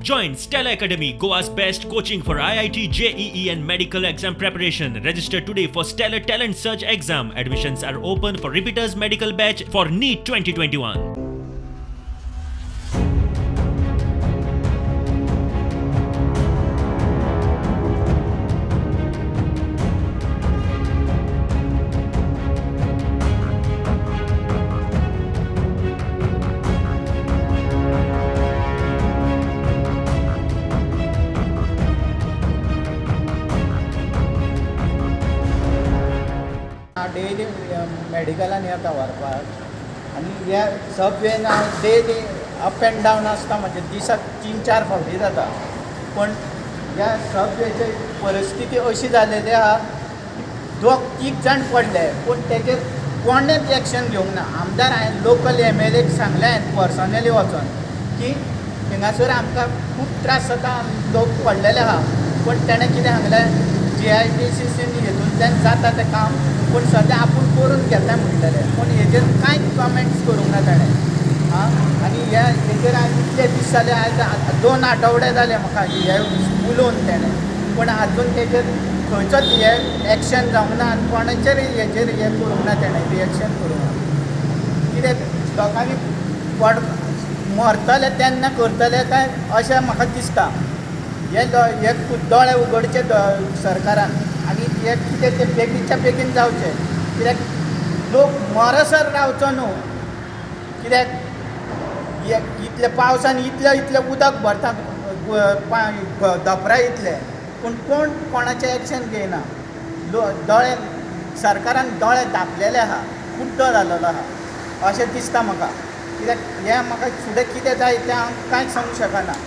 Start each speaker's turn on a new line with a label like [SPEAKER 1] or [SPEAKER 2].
[SPEAKER 1] Join Stella Academy, Goa's best coaching for IIT, JEE and medical exam preparation. Register today for Stellar Talent Search exam. Admissions are open for repeaters medical batch for NEET 2021.
[SPEAKER 2] Daily मेडिकलान येता व्हरपाक आनी ह्या सबवेन हांव daily up end down आसता म्हणजे दिसाक 3-4 फावटी जाता. पण ह्या सबवेची परिस्थिती अशी जालेली आहा, 2-3 जाण पडले पूण तेजेर कोणेच एक्शन घेवंक ना. आमदार हांवें लोकल MLAक सांगलें हांवें पर्सनली वचोन की हिंगासर आमकां खूब त्रास जाता, लोक पडलेले आहा. पण ताणें कितें सांगलें, GIDCCन हेतूंतल्यान जाता तें काम, पूण सद्या आपूण करून घेतलें म्हणटलें. पूण हेजेर कांयच कमेंट्स करूंक ना ताणें. आनी हेजेर हांवें इतले दीस जाले, आयज 2 आठवडे जाले म्हाका हे उलोवन ताणें, पूण आजून तेजेर खंयचोच हे एक्शन जावंक ना आनी कोणाचेर हेजेर हे करूंक ना ताणें, रिएक्शन करूंक ना. कित्याक लोकांनी मरतले तेन्ना करतले काय अशें म्हाका दिसता. हे दोळे उगडचे सरकारान आनी हे कितें तें बेगीनच्या बेगीन जावचें. कित्याक लोक मरसर रावचो न्हू. कित्याक इतले पावसान इतलें उदक भरता, धपराय इतले, पूण कोण कोणाचें एक्शन घेयना. दोळे सरकारान दोळे धांपलेले आहा, कुड्डो जालेलो आहा अशें दिसता म्हाका. कित्याक हें म्हाका फुडें कितें जाय तें हांव कांयच सांगूंक शकना.